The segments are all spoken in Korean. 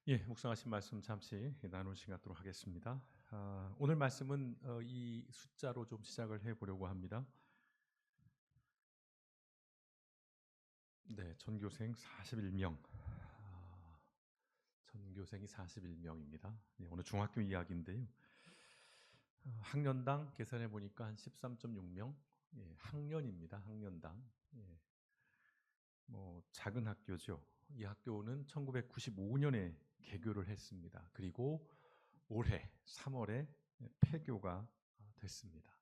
예, 묵상하신 말씀 잠시 나누시 갖도록 하겠습니다. 오늘 말씀은 이 숫자로 좀 시작을 해보려고 합니다. 네, 전교생 41명. 전교생이 41명입니다. 예, 오늘 중학교 이야기인데요. 학년당 계산해 보니까 한 13.6명. 예, 학년입니다. 학년당. 예, 뭐 작은 학교죠. 이 학교는 1995년에 개교를 했습니다. 그리고 올해 3월에 폐교가 됐습니다.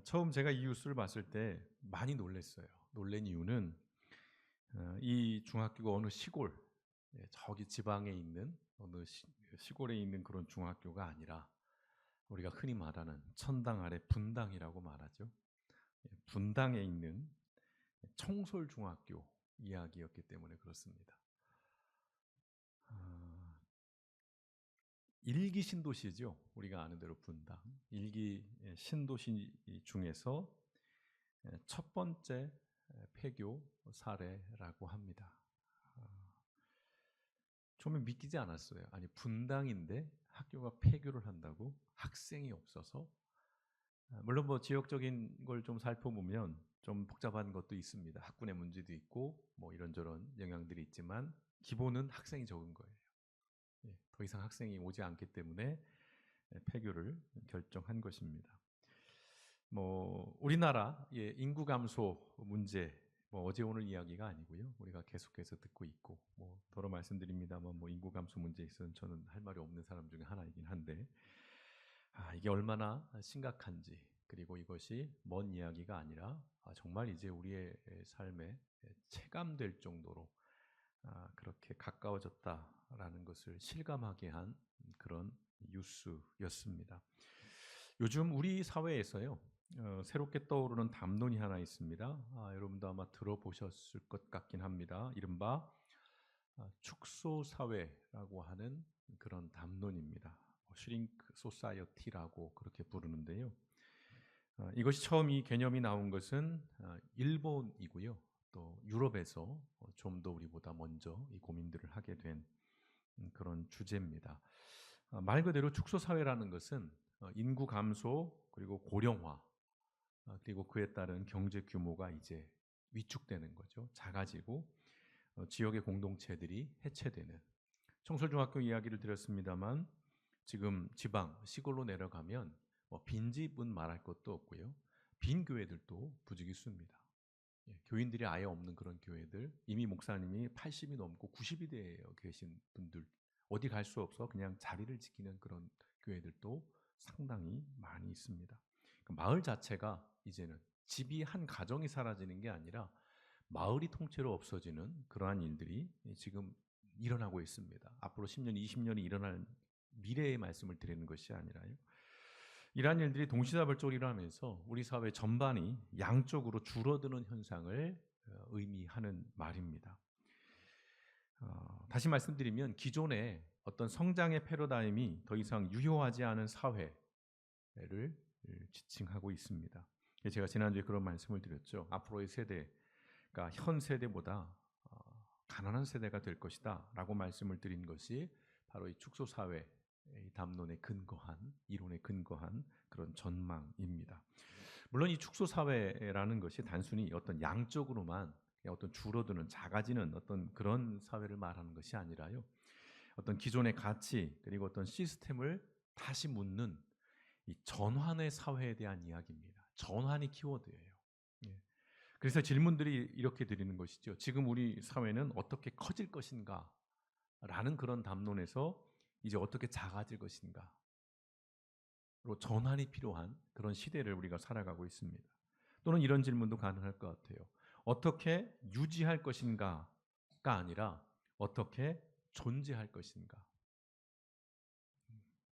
처음 제가 이 뉴스를 봤을 때 많이 놀랐어요. 놀란 이유는 이 중학교가 어느 시골, 저기 지방에 있는 어느 시골에 있는 그런 중학교가 아니라 우리가 흔히 말하는 천당 아래 분당이라고 말하죠. 분당에 있는 청솔중학교 이야기였기 때문에 그렇습니다. 일기 신도시죠. 우리가 아는 대로 분당. 일기 신도시 중에서 첫 번째 폐교 사례라고 합니다. 처음에 믿기지 않았어요. 아니, 분당인데 학교가 폐교를 한다고? 학생이 없어서? 물론 뭐 지역적인 걸 좀 살펴보면 좀 복잡한 것도 있습니다. 학군의 문제도 있고 뭐 이런저런 영향들이 있지만 기본은 학생이 적은 거예요. 더 이상 학생이 오지 않기 때문에 폐교를 결정한 것입니다. 뭐 우리나라 인구 감소 문제 뭐 어제 오늘 이야기가 아니고요. 우리가 계속해서 듣고 있고 뭐 더러 말씀드립니다만 뭐 인구 감소 문제에 있어서는 저는 할 말이 없는 사람 중에 하나이긴 한데 이게 얼마나 심각한지 그리고 이것이 먼 이야기가 아니라 정말 이제 우리의 삶에 체감될 정도로 그렇게 가까워졌다라는 것을 실감하게 한 그런 뉴스였습니다. 요즘 우리 사회에서요. 새롭게 떠오르는 담론이 하나 있습니다. 여러분도 아마 들어보셨을 것 같긴 합니다. 이른바 축소 사회라고 하는 그런 담론입니다. 슈링크 소사이어티라고 그렇게 부르는데요. 이것이 처음 이 개념이 나온 것은 일본이고요. 또 유럽에서 좀 더 우리보다 먼저 이 고민들을 하게 된 그런 주제입니다. 말 그대로 축소 사회라는 것은 인구 감소 그리고 고령화 그리고 그에 따른 경제 규모가 이제 위축되는 거죠. 작아지고 지역의 공동체들이 해체되는 청솔중학교 이야기를 드렸습니다만 지금 지방 시골로 내려가면 뭐 빈집은 말할 것도 없고요. 빈 교회들도 부지기수입니다. 교인들이 아예 없는 그런 교회들 이미 목사님이 80이 넘고 90이 되어 계신 분들 어디 갈 수 없어 그냥 자리를 지키는 그런 교회들도 상당히 많이 있습니다. 마을 자체가 이제는 집이 한 가정이 사라지는 게 아니라 마을이 통째로 없어지는 그러한 일들이 지금 일어나고 있습니다. 앞으로 10년, 20년이 일어날 미래의 말씀을 드리는 것이 아니라요. 이러한 일들이 동시다발적으로 일어나면서 우리 사회 전반이 양쪽으로 줄어드는 현상을 의미하는 말입니다. 다시 말씀드리면 기존의 어떤 성장의 패러다임이 더 이상 유효하지 않은 사회를 지칭하고 있습니다. 제가 지난주에 그런 말씀을 드렸죠. 앞으로의 세대가 현 세대보다 가난한 세대가 될 것이다 라고 말씀을 드린 것이 바로 이 축소사회 담론에 근거한 이론에 근거한 그런 전망입니다. 물론 이 축소사회라는 것이 단순히 어떤 양적으로만 어떤 줄어드는 작아지는 어떤 그런 사회를 말하는 것이 아니라요. 어떤 기존의 가치 그리고 어떤 시스템을 다시 묻는 이 전환의 사회에 대한 이야기입니다. 전환이 키워드예요. 그래서 질문들이 이렇게 드리는 것이죠. 지금 우리 사회는 어떻게 커질 것인가? 라는 그런 담론에서 이제 어떻게 작아질 것인가? 로 전환이 필요한 그런 시대를 우리가 살아가고 있습니다. 또는 이런 질문도 가능할 것 같아요. 어떻게 유지할 것인가가 아니라 어떻게 존재할 것인가?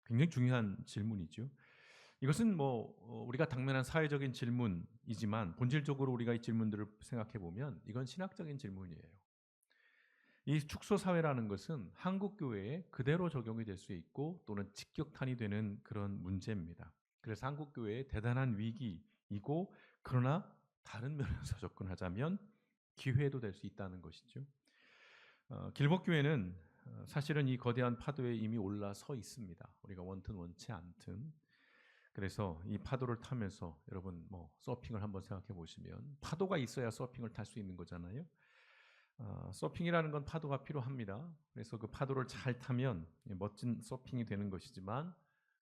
굉장히 중요한 질문이죠. 이것은 뭐 우리가 당면한 사회적인 질문이지만 본질적으로 우리가 이 질문들을 생각해 보면 이건 신학적인 질문이에요. 이 축소 사회라는 것은 한국 교회에 그대로 적용이 될 수 있고 또는 직격탄이 되는 그런 문제입니다. 그래서 한국 교회의 대단한 위기이고 그러나 다른 면에서 접근하자면 기회도 될 수 있다는 것이죠. 길목교회는 사실은 이 거대한 파도에 이미 올라서 있습니다. 우리가 원튼 원치 않든. 그래서 이 파도를 타면서 여러분 뭐 서핑을 한번 생각해 보시면 파도가 있어야 서핑을 탈 수 있는 거잖아요. 서핑이라는 건 파도가 필요합니다. 그래서 그 파도를 잘 타면 멋진 서핑이 되는 것이지만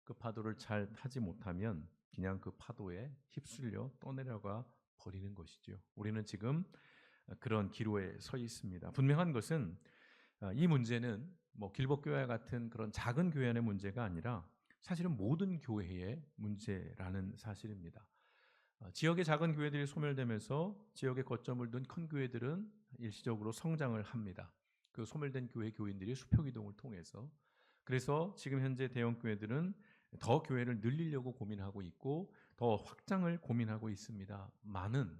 그 파도를 잘 타지 못하면 그냥 그 파도에 휩쓸려 떠내려가 버리는 것이죠. 우리는 지금 그런 기로에 서 있습니다. 분명한 것은 이 문제는 뭐 길복교회 같은 그런 작은 교회의 문제가 아니라 사실은 모든 교회의 문제라는 사실입니다. 지역의 작은 교회들이 소멸되면서 지역에 거점을 둔 큰 교회들은 일시적으로 성장을 합니다. 그 소멸된 교회 교인들이 수평 이동을 통해서. 그래서 지금 현재 대형 교회들은 더 교회를 늘리려고 고민하고 있고 더 확장을 고민하고 있습니다. 많은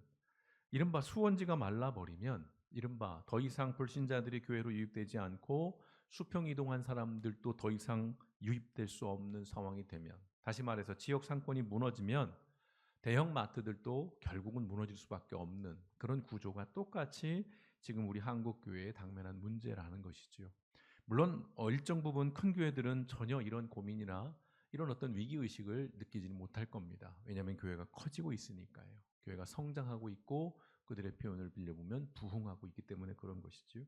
이른바 수원지가 말라버리면 이른바 더 이상 불신자들이 교회로 유입되지 않고 수평 이동한 사람들도 더 이상 유입될 수 없는 상황이 되면, 다시 말해서 지역 상권이 무너지면 대형 마트들도 결국은 무너질 수밖에 없는 그런 구조가 똑같이 지금 우리 한국 교회에 당면한 문제라는 것이죠. 물론 일정 부분 큰 교회들은 전혀 이런 고민이나 이런 어떤 위기 의식을 느끼지는 못할 겁니다. 왜냐하면 교회가 커지고 있으니까요. 교회가 성장하고 있고 그들의 표현을 빌려보면 부흥하고 있기 때문에 그런 것이죠.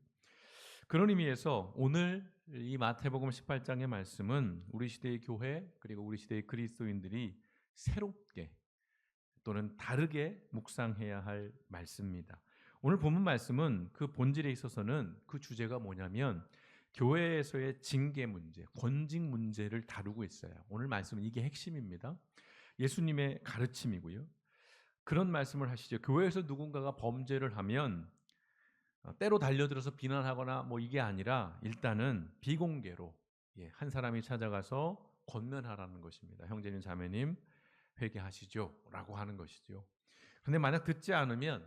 그런 의미에서 오늘 이 마태복음 18장의 말씀은 우리 시대의 교회 그리고 우리 시대의 그리스도인들이 새롭게 또는 다르게 묵상해야 할 말씀입니다. 오늘 본문 말씀은 그 본질에 있어서는 그 주제가 뭐냐면 교회에서의 징계 문제, 권징 문제를 다루고 있어요. 오늘 말씀은 이게 핵심입니다. 예수님의 가르침이고요. 그런 말씀을 하시죠. 교회에서 누군가가 범죄를 하면 때로 달려들어서 비난하거나 뭐 이게 아니라 일단은 비공개로 한 사람이 찾아가서 권면하라는 것입니다. 형제님 자매님 회개하시죠 라고 하는 것이죠. 그런데 만약 듣지 않으면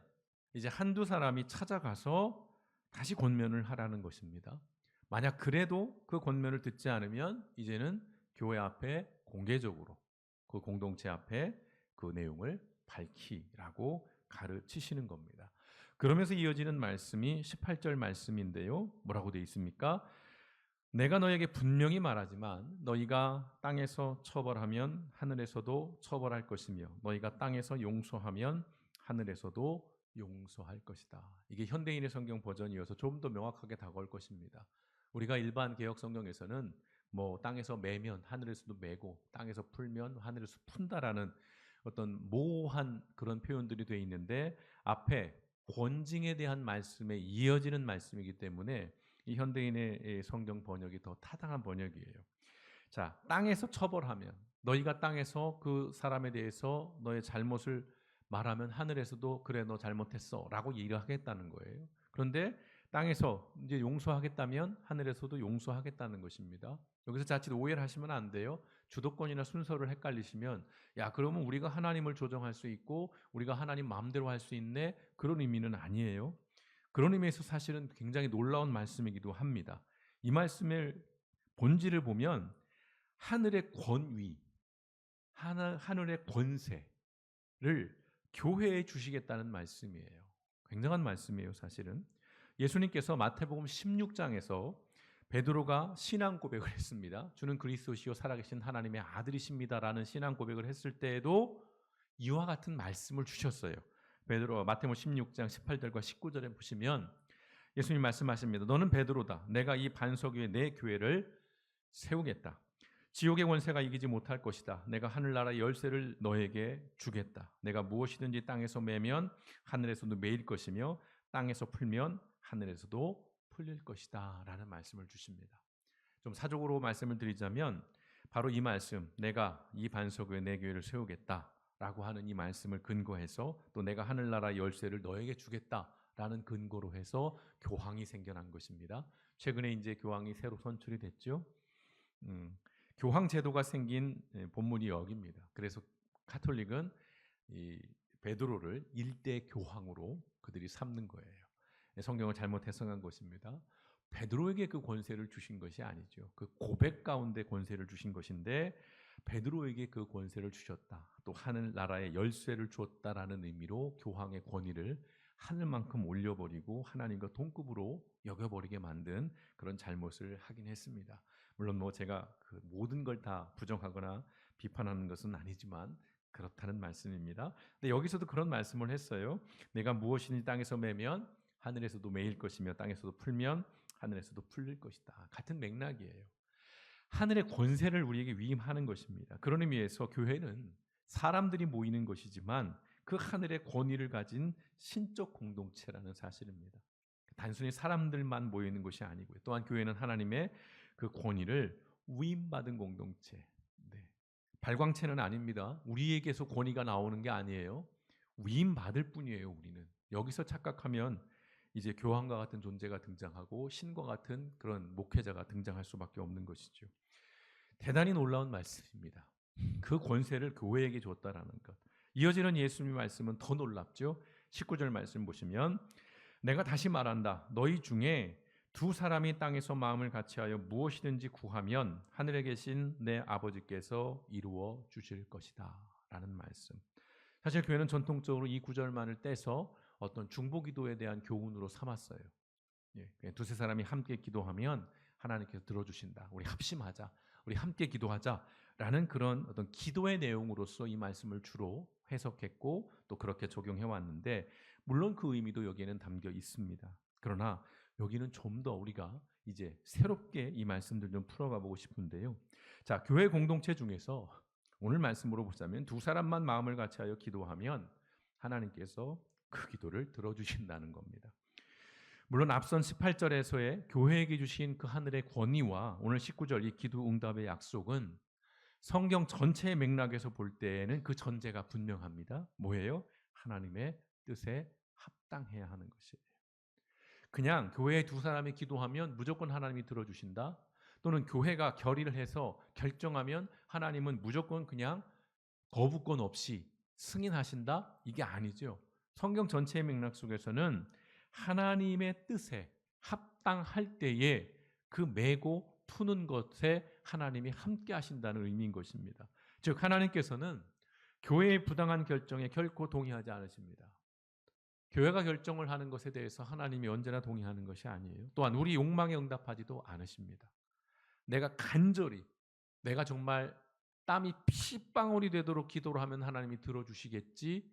이제 한두 사람이 찾아가서 다시 권면을 하라는 것입니다. 만약 그래도 그 권면을 듣지 않으면 이제는 교회 앞에 공개적으로 그 공동체 앞에 그 내용을 밝히라고 가르치시는 겁니다. 그러면서 이어지는 말씀이 18절 말씀인데요. 뭐라고 되어 있습니까? 내가 너에게 분명히 말하지만 너희가 땅에서 처벌하면 하늘에서도 처벌할 것이며 너희가 땅에서 용서하면 하늘에서도 용서할 것이다. 이게 현대인의 성경 버전이어서 좀 더 명확하게 다가올 것입니다. 우리가 일반 개역 성경에서는 뭐 땅에서 매면 하늘에서도 매고 땅에서 풀면 하늘에서 푼다라는 어떤 모호한 그런 표현들이 되어 있는데 앞에 권징에 대한 말씀에 이어지는 말씀이기 때문에 이 현대인의 성경 번역이 더 타당한 번역이에요. 자, 땅에서 처벌하면 너희가 땅에서 그 사람에 대해서 너의 잘못을 말하면 하늘에서도 그래 너 잘못했어 라고 얘기를 하겠다는 거예요. 그런데 땅에서 이제 용서하겠다면 하늘에서도 용서하겠다는 것입니다. 여기서 자칫 오해를 하시면 안 돼요. 주도권이나 순서를 헷갈리시면 야 그러면 우리가 하나님을 조정할 수 있고 우리가 하나님 마음대로 할 수 있네 그런 의미는 아니에요. 그런 의미에서 사실은 굉장히 놀라운 말씀이기도 합니다. 이 말씀의 본질을 보면 하늘의 권위, 하늘의 권세를 교회에 주시겠다는 말씀이에요. 굉장한 말씀이에요, 사실은. 예수님께서 마태복음 16장에서 베드로가 신앙 고백을 했습니다. 주는 그리스도시요 살아계신 하나님의 아들이십니다라는 신앙 고백을 했을 때에도 이와 같은 말씀을 주셨어요. 베드로 마태복음 16장 18절과 19절에 보시면 예수님 말씀하십니다. 너는 베드로다. 내가 이 반석 위에 내 교회를 세우겠다. 지옥의 권세가 이기지 못할 것이다. 내가 하늘나라의 열쇠를 너에게 주겠다. 내가 무엇이든지 땅에서 매면 하늘에서도 매일 것이며 땅에서 풀면 하늘에서도 풀릴 것이다 라는 말씀을 주십니다. 좀 사적으로 말씀을 드리자면 바로 이 말씀, 내가 이 반석 위에 내 교회를 세우겠다 라고 하는 이 말씀을 근거해서 또 내가 하늘나라 열쇠를 너에게 주겠다라는 근거로 해서 교황이 생겨난 것입니다. 최근에 이제 교황이 새로 선출이 됐죠. 교황 제도가 생긴 본문이 여기입니다. 그래서 카톨릭은 이 베드로를 일대 교황으로 그들이 삼는 거예요. 성경을 잘못 해석한 것입니다. 베드로에게 그 권세를 주신 것이 아니죠. 그 고백 가운데 권세를 주신 것인데 베드로에게 그 권세를 주셨다. 또 하늘나라의 열쇠를 주었다라는 의미로 교황의 권위를 하늘만큼 올려버리고 하나님과 동급으로 여겨버리게 만든 그런 잘못을 하긴 했습니다. 물론 뭐 제가 그 모든 걸 다 부정하거나 비판하는 것은 아니지만 그렇다는 말씀입니다. 근데 여기서도 그런 말씀을 했어요. 내가 무엇이니 땅에서 매면 하늘에서도 매일 것이며 땅에서도 풀면 하늘에서도 풀릴 것이다. 같은 맥락이에요. 하늘의 권세를 우리에게 위임하는 것입니다. 그런 의미에서 교회는 사람들이 모이는 것이지만 그 하늘의 권위를 가진 신적 공동체라는 사실입니다. 단순히 사람들만 모이는 것이 아니고요. 또한 교회는 하나님의 그 권위를 위임받은 공동체. 네. 발광체는 아닙니다. 우리에게서 권위가 나오는 게 아니에요. 위임받을 뿐이에요, 우리는. 여기서 착각하면 이제 교황과 같은 존재가 등장하고 신과 같은 그런 목회자가 등장할 수밖에 없는 것이죠. 대단히 놀라운 말씀입니다. 그 권세를 교회에게 줬다라는 것. 이어지는 예수님의 말씀은 더 놀랍죠. 19절 말씀 보시면 내가 다시 말한다. 너희 중에 두 사람이 땅에서 마음을 같이하여 무엇이든지 구하면 하늘에 계신 내 아버지께서 이루어 주실 것이다 라는 말씀. 사실 교회는 전통적으로 이 구절만을 떼서 어떤 중보기도에 대한 교훈으로 삼았어요. 두세 사람이 함께 기도하면 하나님께서 들어주신다. 우리 합심하자. 우리 함께 기도하자라는 그런 어떤 기도의 내용으로서 이 말씀을 주로 해석했고 또 그렇게 적용해 왔는데 물론 그 의미도 여기에는 담겨 있습니다. 그러나 여기는 좀 더 우리가 이제 새롭게 이 말씀들 좀 풀어가 보고 싶은데요. 자, 교회 공동체 중에서 오늘 말씀으로 보자면 두 사람만 마음을 같이하여 기도하면 하나님께서 그 기도를 들어주신다는 겁니다. 물론 앞선 18절에서의 교회에게 주신 그 하늘의 권위와 오늘 19절 이 기도 응답의 약속은 성경 전체의 맥락에서 볼 때에는 그 전제가 분명합니다. 뭐예요? 하나님의 뜻에 합당해야 하는 것이에요. 그냥 교회에 두 사람이 기도하면 무조건 하나님이 들어주신다. 또는 교회가 결의를 해서 결정하면 하나님은 무조건 그냥 거부권 없이 승인하신다? 이게 아니죠. 성경 전체의 맥락 속에서는 하나님의 뜻에 합당할 때에 그 메고 푸는 것에 하나님이 함께 하신다는 의미인 것입니다. 즉 하나님께서는 교회의 부당한 결정에 결코 동의하지 않으십니다. 교회가 결정을 하는 것에 대해서 하나님이 언제나 동의하는 것이 아니에요. 또한 우리 욕망에 응답하지도 않으십니다. 내가 간절히 내가 정말 땀이 피방울이 되도록 기도를 하면 하나님이 들어주시겠지.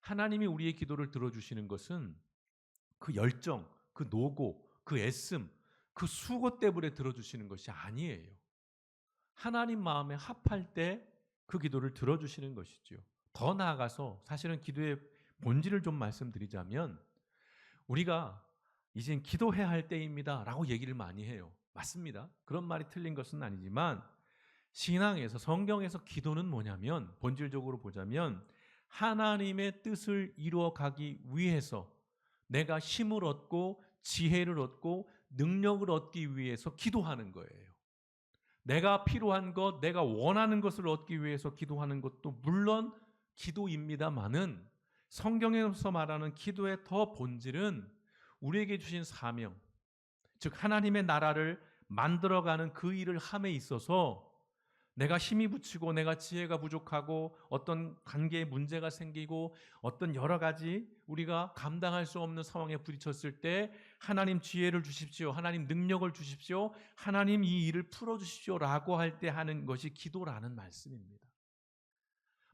하나님이 우리의 기도를 들어주시는 것은 그 열정, 그 노고, 그 애씀, 그 수고 때문에 들어주시는 것이 아니에요. 하나님 마음에 합할 때 그 기도를 들어주시는 것이죠. 더 나아가서 사실은 기도의 본질을 좀 말씀드리자면 우리가 이젠 기도해야 할 때입니다 라고 얘기를 많이 해요. 맞습니다. 그런 말이 틀린 것은 아니지만 신앙에서 성경에서 기도는 뭐냐면 본질적으로 보자면 하나님의 뜻을 이루어가기 위해서 내가 힘을 얻고 지혜를 얻고 능력을 얻기 위해서 기도하는 거예요. 내가 필요한 것, 내가 원하는 것을 얻기 위해서 기도하는 것도 물론 기도입니다마는 성경에서 말하는 기도의 더 본질은 우리에게 주신 사명, 즉 하나님의 나라를 만들어가는 그 일을 함에 있어서 내가 힘이 붙이고 내가 지혜가 부족하고 어떤 관계에 문제가 생기고 어떤 여러 가지 우리가 감당할 수 없는 상황에 부딪혔을 때 하나님 지혜를 주십시오. 하나님 능력을 주십시오. 하나님 이 일을 풀어주십시오 라고 할 때 하는 것이 기도라는 말씀입니다.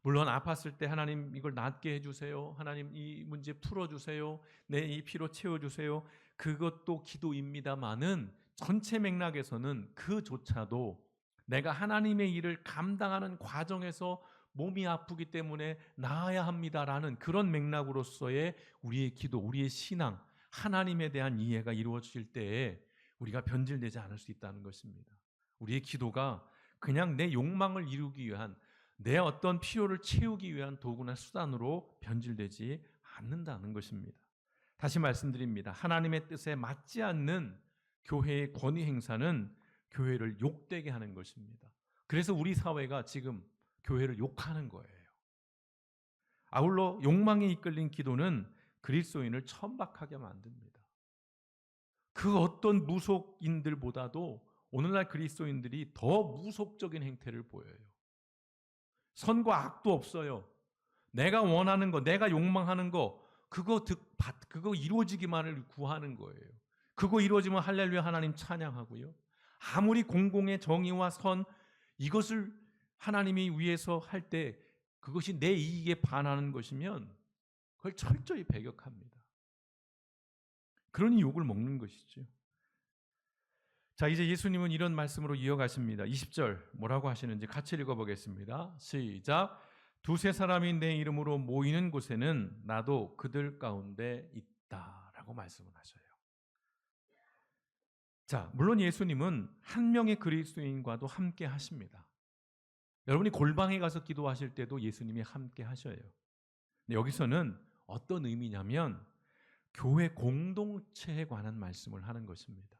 물론 아팠을 때 하나님 이걸 낫게 해주세요. 하나님 이 문제 풀어주세요. 내 이 피로 채워주세요. 그것도 기도입니다마는 전체 맥락에서는 그조차도 내가 하나님의 일을 감당하는 과정에서 몸이 아프기 때문에 나아야 합니다라는 그런 맥락으로서의 우리의 기도, 우리의 신앙, 하나님에 대한 이해가 이루어질 때에 우리가 변질되지 않을 수 있다는 것입니다. 우리의 기도가 그냥 내 욕망을 이루기 위한 내 어떤 필요를 채우기 위한 도구나 수단으로 변질되지 않는다는 것입니다. 다시 말씀드립니다. 하나님의 뜻에 맞지 않는 교회의 권위 행사는 교회를 욕되게 하는 것입니다. 그래서 우리 사회가 지금 교회를 욕하는 거예요. 아울러 욕망에 이끌린 기도는 그리스도인을 천박하게 만듭니다. 그 어떤 무속인들보다도 오늘날 그리스도인들이 더 무속적인 행태를 보여요. 선과 악도 없어요. 내가 원하는 거, 내가 욕망하는 거 그거 그거 이루어지기만을 구하는 거예요. 그거 이루어지면 할렐루야 하나님 찬양하고요. 아무리 공공의 정의와 선 이것을 하나님이 위해서 할 때 그것이 내 이익에 반하는 것이면 그걸 철저히 배격합니다. 그러니 욕을 먹는 것이죠. 자, 이제 예수님은 이런 말씀으로 이어가십니다. 20절 뭐라고 하시는지 같이 읽어보겠습니다. 시작. 두세 사람이 내 이름으로 모이는 곳에는 나도 그들 가운데 있다라고 말씀을 하셔요. 자, 물론 예수님은 한 명의 그리스도인과도 함께 하십니다. 여러분이 골방에 가서 기도하실 때도 예수님이 함께 하셔요. 근데 여기서는 어떤 의미냐면 교회 공동체에 관한 말씀을 하는 것입니다.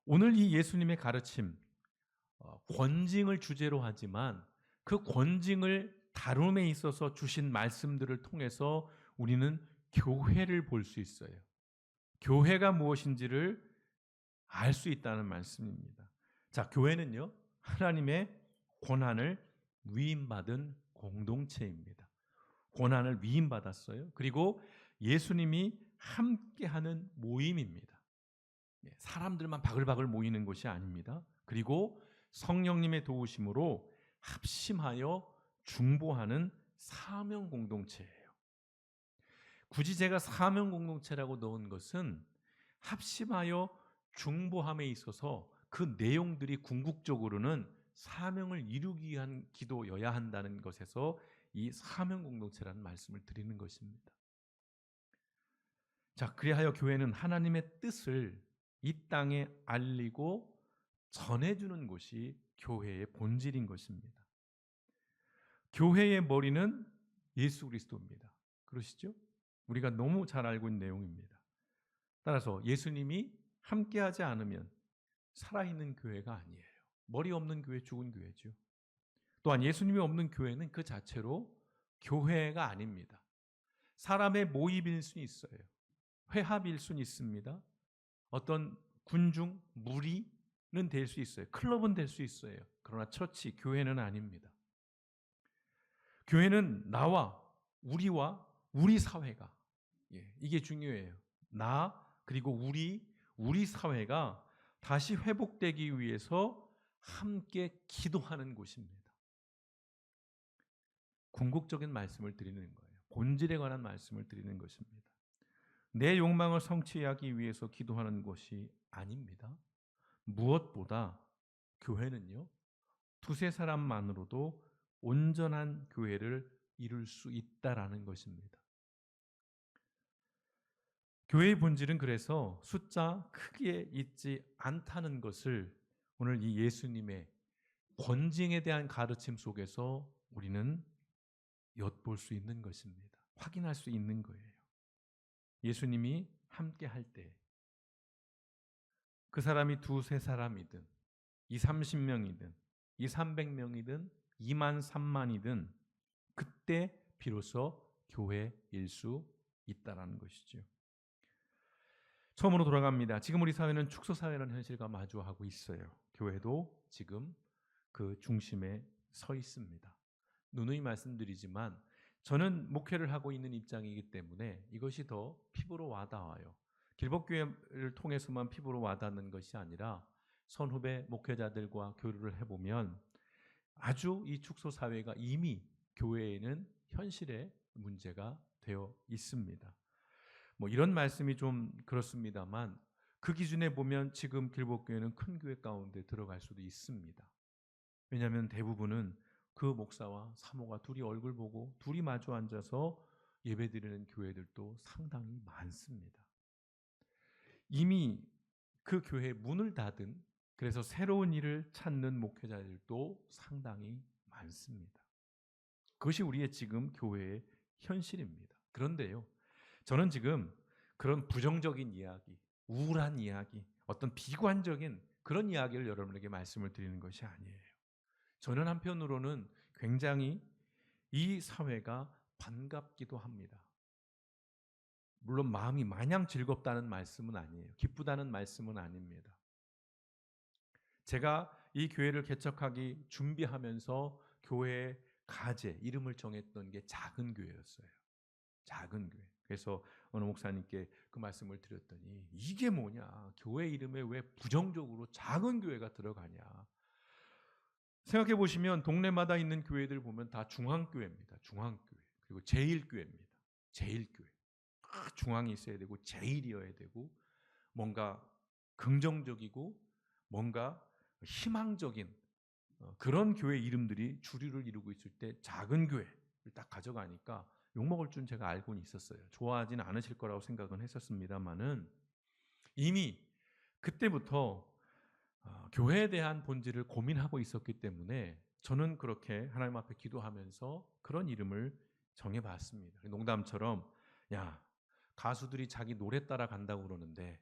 오늘 이 예수님의 가르침, 권징을 주제로 하지만 그 권징을 다룸에 있어서 주신 말씀들을 통해서 우리는 교회를 볼 수 있어요. 교회가 무엇인지를 알 수 있다는 말씀입니다. 자, 교회는요, 하나님의 권한을 위임받은 공동체입니다. 권한을 위임받았어요. 그리고 예수님이 함께하는 모임입니다. 사람들만 바글바글 모이는 것이 아닙니다. 그리고 성령님의 도우심으로 합심하여 중보하는 사명 공동체예요. 굳이 제가 사명 공동체라고 넣은 것은 합심하여 중보함에 있어서 그 내용들이 궁극적으로는 사명을 이루기 위한 기도여야 한다는 것에서 이 사명 공동체라는 말씀을 드리는 것입니다. 자, 그리하여 교회는 하나님의 뜻을 이 땅에 알리고 전해주는 것이 교회의 본질인 것입니다. 교회의 머리는 예수 그리스도입니다. 그러시죠? 우리가 너무 잘 알고 있는 내용입니다. 따라서 예수님이 함께하지 않으면 살아있는 교회가 아니에요. 머리 없는 교회, 죽은 교회죠. 또한 예수님이 없는 교회는 그 자체로 교회가 아닙니다. 사람의 모임일 수는 있어요. 회합일 수는 있습니다. 어떤 군중, 무리는 될 수 있어요. 클럽은 될 수 있어요. 그러나 처치, 교회는 아닙니다. 교회는 나와 우리와 우리 사회가, 이게 중요해요. 나 그리고 우리 사회가 다시 회복되기 위해서 함께 기도하는 곳입니다. 궁극적인 말씀을 드리는 거예요. 본질에 관한 말씀을 드리는 것입니다. 내 욕망을 성취하기 위해서 기도하는 것이 아닙니다. 무엇보다 교회는요, 두세 사람만으로도 온전한 교회를 이룰 수 있다라는 것입니다. 교회의 본질은 그래서 숫자 크기에 있지 않다는 것을 오늘 이 예수님의 권징에 대한 가르침 속에서 우리는 엿볼 수 있는 것입니다. 확인할 수 있는 거예요. 예수님이 함께 할 때 그 사람이 두세 사람이든 30명이든 300명이든 2만 3만이든 그때 비로소 교회일 수 있다라는 것이죠. 처음으로 돌아갑니다. 지금 우리 사회는 축소 사회라는 현실과 마주하고 있어요. 교회도 지금 그 중심에 서 있습니다. 누누이 말씀드리지만 저는 목회를 하고 있는 입장이기 때문에 이것이 더 피부로 와닿아요. 길복교회를 통해서만 피부로 와닿는 것이 아니라 선후배 목회자들과 교류를 해보면 아주 이 축소 사회가 이미 교회에는 현실의 문제가 되어 있습니다. 뭐 이런 말씀이 좀 그렇습니다만 그 기준에 보면 지금 길복교회는 큰 교회 가운데 들어갈 수도 있습니다. 왜냐하면 대부분은 그 목사와 사모가 둘이 얼굴 보고 둘이 마주 앉아서 예배드리는 교회들도 상당히 많습니다. 이미 그 교회 문을 닫은, 그래서 새로운 일을 찾는 목회자들도 상당히 많습니다. 그것이 우리의 지금 교회의 현실입니다. 그런데요, 저는 지금 그런 부정적인 이야기, 우울한 이야기, 어떤 비관적인 그런 이야기를 여러분에게 말씀을 드리는 것이 아니에요. 저는 한편으로는 굉장히 이 사회가 반갑기도 합니다. 물론 마음이 마냥 즐겁다는 말씀은 아니에요. 기쁘다는 말씀은 아닙니다. 제가 이 교회를 개척하기 준비하면서 교회의 가제, 이름을 정했던 게 작은 교회였어요. 작은 교회. 그래서 어느 목사님께 그 말씀을 드렸더니 이게 뭐냐? 교회 이름에 왜 부정적으로 작은 교회가 들어가냐? 생각해 보시면 동네마다 있는 교회들 보면 다 중앙교회입니다. 중앙교회. 그리고 제일교회입니다. 제일교회. 중앙이 있어야 되고 제일이어야 되고 뭔가 긍정적이고 뭔가 희망적인 그런 교회 이름들이 주류를 이루고 있을 때 작은 교회를 딱 가져가니까 욕먹을 줄 제가 알고는 있었어요. 좋아하지는 않으실 거라고 생각은 했었습니다만은 이미 그때부터 교회에 대한 본질을 고민하고 있었기 때문에 저는 그렇게 하나님 앞에 기도하면서 그런 이름을 정해봤습니다. 농담처럼 야, 가수들이 자기 노래 따라 간다고 그러는데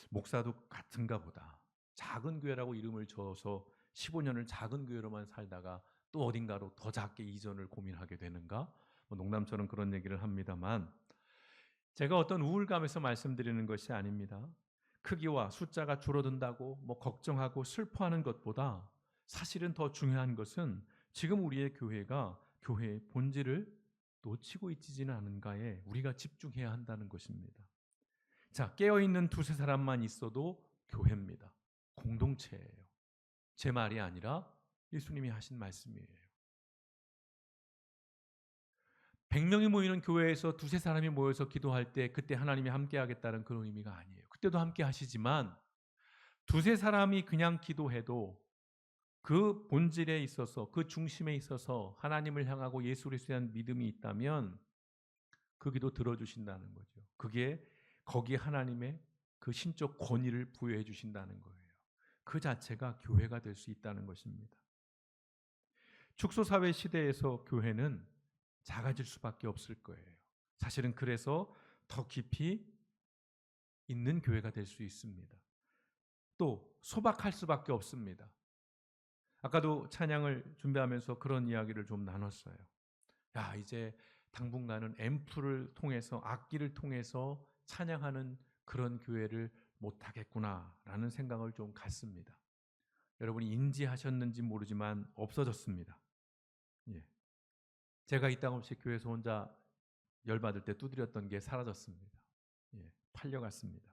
목사도 같은가 보다. 작은 교회라고 이름을 줘서 15년을 작은 교회로만 살다가 또 어딘가로 더 작게 이전을 고민하게 되는가? 농담처럼 그런 얘기를 합니다만 제가 어떤 우울감에서 말씀드리는 것이 아닙니다. 크기와 숫자가 줄어든다고 걱정하고 슬퍼하는 것보다 사실은 더 중요한 것은 지금 우리의 교회가 교회의 본질을 놓치고 있지는 않은가에 우리가 집중해야 한다는 것입니다. 자, 깨어있는 두세 사람만 있어도 교회입니다. 공동체예요. 제 말이 아니라 예수님이 하신 말씀이에요. 100명이 모이는 교회에서 두세 사람이 모여서 기도할 때 그때 하나님이 함께 하겠다는 그런 의미가 아니에요. 그때도 함께 하시지만 두세 사람이 그냥 기도해도 그 본질에 있어서 그 중심에 있어서 하나님을 향하고 예수 그리스도에 대한 믿음이 있다면 그 기도 들어주신다는 거죠. 그게 거기에 하나님의 그 신적 권위를 부여해 주신다는 거예요. 그 자체가 교회가 될 수 있다는 것입니다. 축소사회 시대에서 교회는 작아질 수밖에 없을 거예요. 사실은 그래서 더 깊이 있는 교회가 될 수 있습니다. 또 소박할 수밖에 없습니다. 아까도 찬양을 준비하면서 그런 이야기를 좀 나눴어요. 야, 이제 당분간은 앰프를 통해서 악기를 통해서 찬양하는 그런 교회를 못하겠구나라는 생각을 좀 갖습니다. 여러분이 인지하셨는지 모르지만 없어졌습니다. 예. 제가 이 땅 없이 교회에서 혼자 열받을 때 두드렸던 게 사라졌습니다. 예. 팔려갔습니다.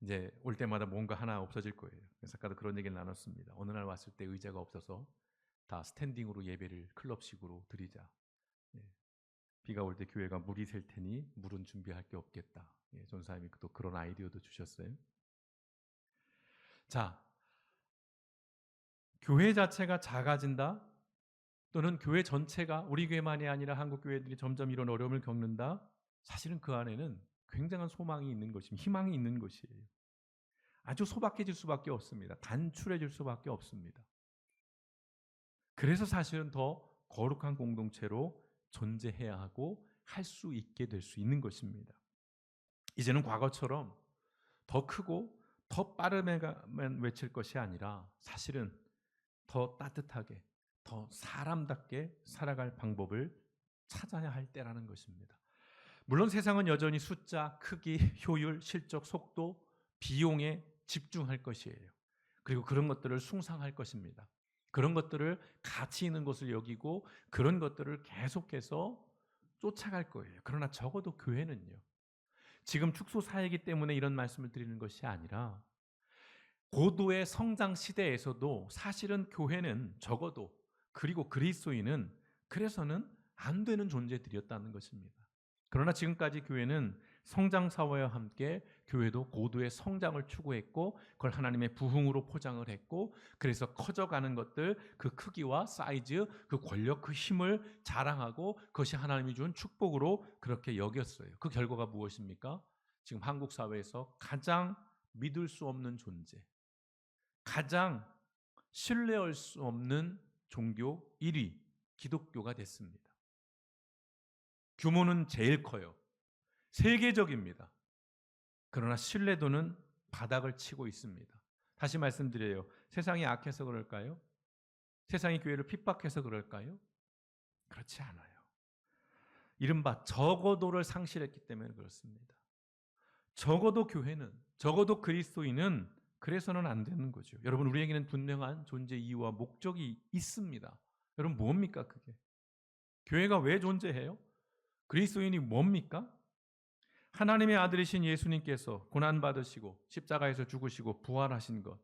이제 올 때마다 뭔가 하나 없어질 거예요. 그래서 아까도 그런 얘기를 나눴습니다. 어느 날 왔을 때 의자가 없어서 다 스탠딩으로 예배를 클럽식으로 드리자. 예. 비가 올 때 교회가 물이 셀 테니 물은 준비할 게 없겠다. 예. 전사님이 또 그런 아이디어도 주셨어요. 자, 교회 자체가 작아진다? 또는 교회 전체가 우리 교회만이 아니라 한국 교회들이 점점 이런 어려움을 겪는다? 사실은 그 안에는 굉장한 소망이 있는 것입니다. 희망이 있는 것이에요. 아주 소박해질 수밖에 없습니다. 단출해질 수밖에 없습니다. 그래서 사실은 더 거룩한 공동체로 존재해야 하고 할 수 있게 될 수 있는 것입니다. 이제는 과거처럼 더 크고 더 빠르게만 외칠 것이 아니라 사실은 더 따뜻하게, 더 사람답게 살아갈 방법을 찾아야 할 때라는 것입니다. 물론 세상은 여전히 숫자, 크기, 효율, 실적, 속도, 비용에 집중할 것이에요. 그리고 그런 것들을 숭상할 것입니다. 그런 것들을 가치 있는 것을 여기고 그런 것들을 계속해서 쫓아갈 거예요. 그러나 적어도 교회는요. 지금 축소 사회이기 때문에 이런 말씀을 드리는 것이 아니라 고도의 성장 시대에서도 사실은 교회는 적어도 그리고 그리스도인은 그래서는 안 되는 존재들이었다는 것입니다. 그러나 지금까지 교회는 성장 사회와 함께 교회도 고도의 성장을 추구했고 그걸 하나님의 부흥으로 포장을 했고 그래서 커져가는 것들 그 크기와 사이즈 그 권력 그 힘을 자랑하고 그것이 하나님이 준 축복으로 그렇게 여겼어요. 그 결과가 무엇입니까? 지금 한국 사회에서 가장 믿을 수 없는 존재 가장 신뢰할 수 없는 종교 1위 기독교가 됐습니다. 규모는 제일 커요. 세계적입니다. 그러나 신뢰도는 바닥을 치고 있습니다. 다시 말씀드려요. 세상이 악해서 그럴까요? 세상이 교회를 핍박해서 그럴까요? 그렇지 않아요. 이른바 적어도를 상실했기 때문에 그렇습니다. 적어도 교회는, 적어도 그리스도인은 그래서는 안 되는 거죠. 여러분 우리에게는 분명한 존재 이유와 목적이 있습니다. 여러분 뭡니까 그게? 교회가 왜 존재해요? 그리스도인이 뭡니까? 하나님의 아들이신 예수님께서 고난받으시고 십자가에서 죽으시고 부활하신 것.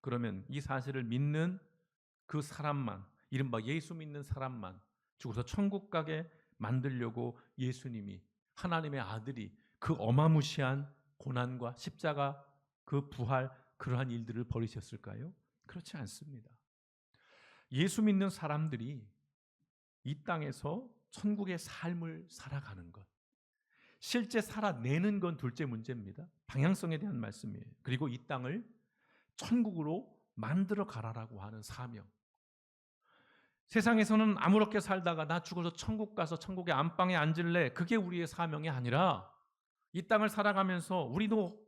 그러면 이 사실을 믿는 그 사람만, 이른바 예수 믿는 사람만 죽어서 천국 가게 만들려고 예수님이, 하나님의 아들이 그 어마무시한 고난과 십자가, 그 부활, 그러한 일들을 벌이셨을까요? 그렇지 않습니다. 예수 믿는 사람들이 이 땅에서 천국의 삶을 살아가는 것, 실제 살아내는 건 둘째 문제입니다. 방향성에 대한 말씀이에요. 그리고 이 땅을 천국으로 만들어 가라라고 하는 사명. 세상에서는 아무렇게 살다가 나 죽어서 천국 가서 천국의 안방에 앉을래, 그게 우리의 사명이 아니라 이 땅을 살아가면서 우리도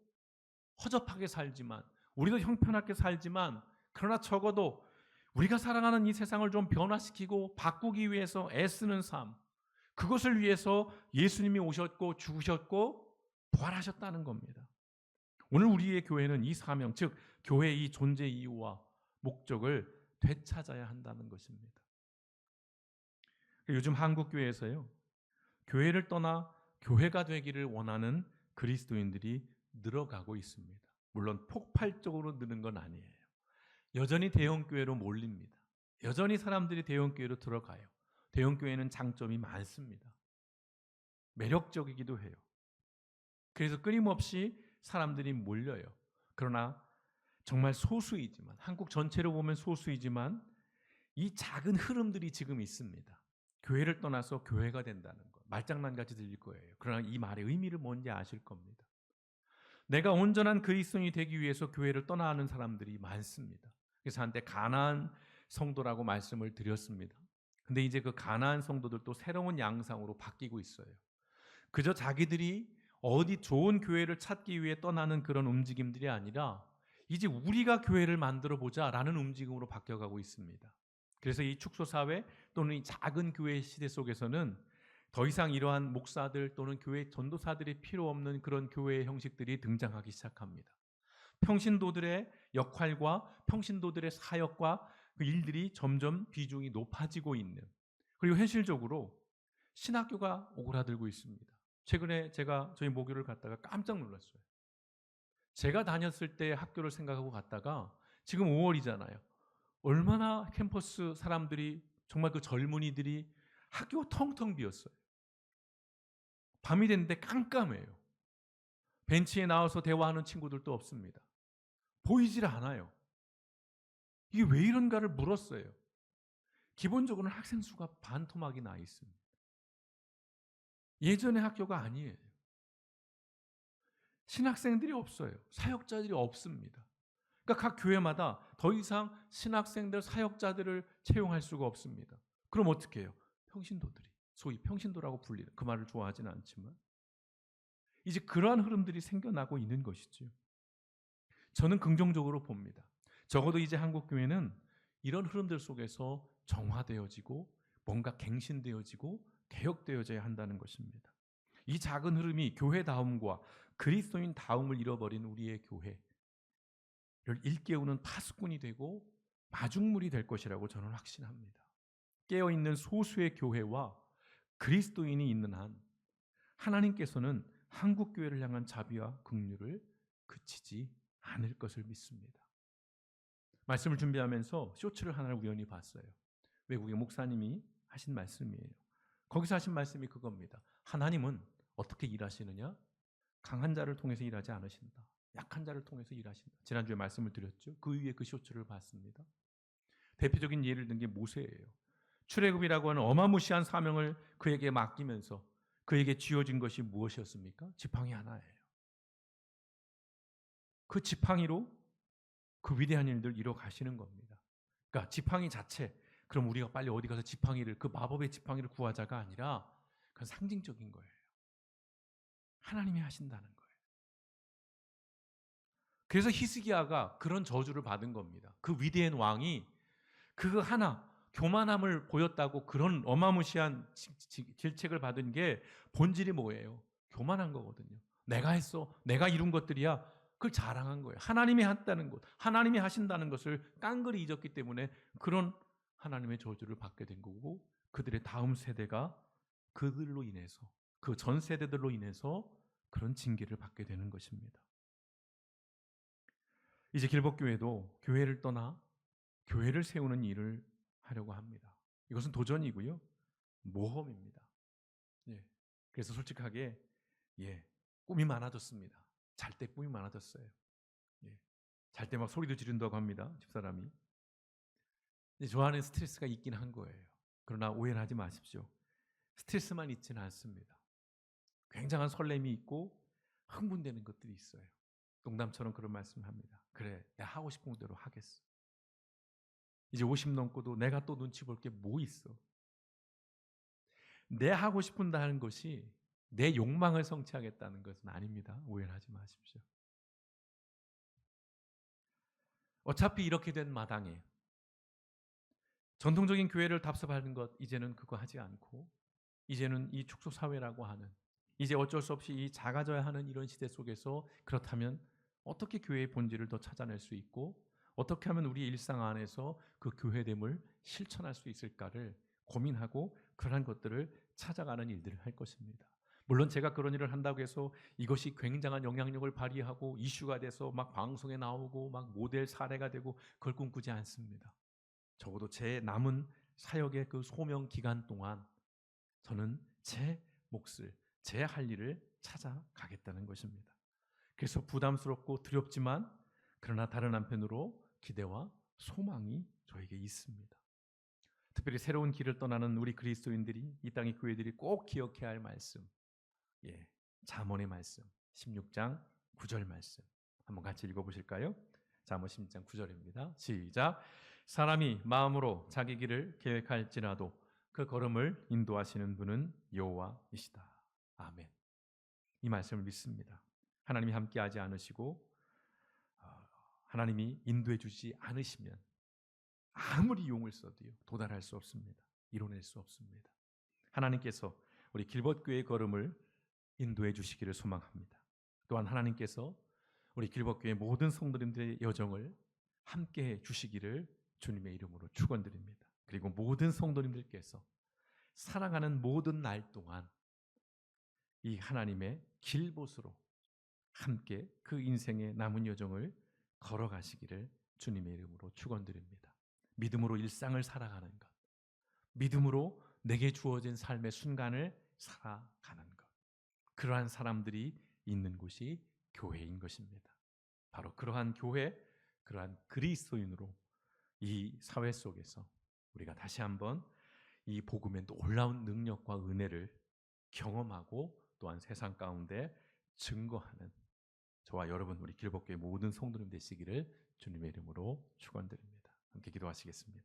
허접하게 살지만, 우리도 형편없게 살지만, 그러나 적어도 우리가 살아가는 이 세상을 좀 변화시키고 바꾸기 위해서 애쓰는 삶, 그것을 위해서 예수님이 오셨고 죽으셨고 부활하셨다는 겁니다. 오늘 우리의 교회는 이 사명, 즉 교회의 이 존재 이유와 목적을 되찾아야 한다는 것입니다. 요즘 한국 교회에서요, 교회를 떠나 교회가 되기를 원하는 그리스도인들이 늘어가고 있습니다. 물론 폭발적으로 느는 건 아니에요. 여전히 대형교회로 몰립니다. 여전히 사람들이 대형교회로 들어가요. 대형교회는 장점이 많습니다. 매력적이기도 해요. 그래서 끊임없이 사람들이 몰려요. 그러나 정말 소수이지만, 한국 전체로 보면 소수이지만 이 작은 흐름들이 지금 있습니다. 교회를 떠나서 교회가 된다는 것. 말장난같이 들릴 거예요. 그러나 이 말의 의미를 뭔지 아실 겁니다. 내가 온전한 그리스도인이 되기 위해서 교회를 떠나 하는 사람들이 많습니다. 그래서 한때 가나안 성도라고 말씀을 드렸습니다. 근데 이제 그 가나안 성도들도 새로운 양상으로 바뀌고 있어요. 그저 자기들이 어디 좋은 교회를 찾기 위해 떠나는 그런 움직임들이 아니라 이제 우리가 교회를 만들어 보자라는 움직임으로 바뀌어가고 있습니다. 그래서 이 축소사회 또는 이 작은 교회 시대 속에서는 더 이상 이러한 목사들 또는 교회 전도사들이 필요 없는 그런 교회의 형식들이 등장하기 시작합니다. 평신도들의 역할과 평신도들의 사역과 그 일들이 점점 비중이 높아지고 있는, 그리고 현실적으로 신학교가 오그라들고 있습니다. 최근에 제가 저희 모교를 갔다가 깜짝 놀랐어요. 제가 다녔을 때 학교를 생각하고 갔다가 지금 5월이잖아요. 얼마나 캠퍼스 사람들이, 정말 그 젊은이들이 학교가 텅텅 비었어요. 밤이 됐는데 깜깜해요. 벤치에 나와서 대화하는 친구들도 없습니다. 보이질 않아요. 이게 왜 이런가를 물었어요. 기본적으로는 학생 수가 반토막이 나 있습니다. 예전의 학교가 아니에요. 신학생들이 없어요. 사역자들이 없습니다. 그러니까 각 교회마다 더 이상 신학생들, 사역자들을 채용할 수가 없습니다. 그럼 어떻게 해요? 평신도들이, 소위 평신도라고 불리는, 그 말을 좋아하지는 않지만 이제 그러한 흐름들이 생겨나고 있는 것이죠. 저는 긍정적으로 봅니다. 적어도 이제 한국 교회는 이런 흐름들 속에서 정화되어지고 뭔가 갱신되어지고 개혁되어져야 한다는 것입니다. 이 작은 흐름이 교회다움과 그리스도인다움을 잃어버린 우리의 교회를 일깨우는 파수꾼이 되고 마중물이 될 것이라고 저는 확신합니다. 깨어있는 소수의 교회와 그리스도인이 있는 한 하나님께서는 한국 교회를 향한 자비와 긍휼을 그치지 않을 것을 믿습니다. 말씀을 준비하면서 쇼츠를 하나를 우연히 봤어요. 외국의 목사님이 하신 말씀이에요. 거기서 하신 말씀이 그겁니다. 하나님은 어떻게 일하시느냐? 강한 자를 통해서 일하지 않으신다. 약한 자를 통해서 일하신다. 지난주에 말씀을 드렸죠. 그 위에 그 쇼츠를 봤습니다. 대표적인 예를 든 게 모세예요. 출애굽이라고 하는 어마무시한 사명을 그에게 맡기면서 그에게 쥐어진 것이 무엇이었습니까? 지팡이 하나예요. 그 지팡이로 그 위대한 일들 이뤄 가시는 겁니다. 그러니까 지팡이 자체, 그럼 우리가 빨리 어디 가서 지팡이를, 그 마법의 지팡이를 구하자가 아니라 그건 상징적인 거예요. 하나님이 하신다는 거예요. 그래서 히스기야가 그런 저주를 받은 겁니다. 그 위대한 왕이 그 하나 교만함을 보였다고 그런 어마무시한 질책을 받은 게 본질이 뭐예요? 교만한 거거든요. 내가 했어, 내가 이룬 것들이야. 그걸 자랑한 거예요. 하나님이 했다는 것, 하나님이 하신다는 것을 깡그리 잊었기 때문에 그런 하나님의 저주를 받게 된 거고, 그들의 다음 세대가 그들로 인해서 그 전 세대들로 인해서 그런 징계를 받게 되는 것입니다. 이제 길법교회도 교회를 떠나 교회를 세우는 일을 하려고 합니다. 이것은 도전이고요. 모험입니다. 예. 그래서 솔직하게 꿈이 많아졌습니다. 잘 때 꿈이 많아졌어요. 예. 잘 때 막 소리도 지른다고 합니다. 집사람이. 저 안에 스트레스가 있긴 한 거예요. 그러나 오해를 하지 마십시오. 스트레스만 있지는 않습니다. 굉장한 설렘이 있고 흥분되는 것들이 있어요. 농담처럼 그런 말씀을 합니다. 그래, 내가 하고 싶은 대로 하겠어. 이제 50 넘고도 내가 또 눈치 볼 게 뭐 있어. 내 하고 싶은다는 것이 내 욕망을 성취하겠다는 것은 아닙니다. 오해를 하지 마십시오. 어차피 이렇게 된 마당에 전통적인 교회를 답습하는 것 이제는 그거 하지 않고 이제는 이 축소 사회라고 하는 이제 어쩔 수 없이 이 작아져야 하는 이런 시대 속에서 그렇다면 어떻게 교회의 본질을 더 찾아낼 수 있고 어떻게 하면 우리 일상 안에서 그 교회됨을 실천할 수 있을까를 고민하고 그러한 것들을 찾아가는 일들을 할 것입니다. 물론 제가 그런 일을 한다고 해서 이것이 굉장한 영향력을 발휘하고 이슈가 돼서 막 방송에 나오고 막 모델 사례가 되고 그걸 꿈꾸지 않습니다. 적어도 제 남은 사역의 그 소명 기간 동안 저는 제 몫을, 제 할 일을 찾아가겠다는 것입니다. 그래서 부담스럽고 두렵지만 그러나 다른 한편으로 기대와 소망이 저에게 있습니다. 특별히 새로운 길을 떠나는 우리 그리스도인들이 이 땅의 교회들이 꼭 기억해야 할 말씀, 잠언의 말씀, 16장 9절 말씀 한번 같이 읽어보실까요? 잠언 16장 9절입니다. 시작. 사람이 마음으로 자기 길을 계획할지라도 그 걸음을 인도하시는 분은 여호와이시다. 아멘. 이 말씀을 믿습니다. 하나님이 함께하지 않으시고 하나님이 인도해 주지 않으시면 아무리 용을 써도요 도달할 수 없습니다. 이뤄낼 수 없습니다. 하나님께서 우리 길벗교회의 걸음을 인도해 주시기를 소망합니다. 또한 하나님께서 우리 길벗교회 모든 성도님들의 여정을 함께해 주시기를 주님의 이름으로 축원드립니다. 그리고 모든 성도님들께서 살아가는 모든 날 동안 이 하나님의 길벗으로 함께 그 인생의 남은 여정을 걸어가시기를 주님의 이름으로 축원드립니다. 믿음으로 일상을 살아가는 것, 믿음으로 내게 주어진 삶의 순간을 살아가는 것, 그러한 사람들이 있는 곳이 교회인 것입니다. 바로 그러한 교회, 그러한 그리스도인으로 이 사회 속에서 우리가 다시 한번 이 복음의 놀라운 능력과 은혜를 경험하고 또한 세상 가운데 증거하는 저와 여러분 우리 길벗교회 모든 성도님 되시기를 주님의 이름으로 축원드립니다. 함께 기도하시겠습니다.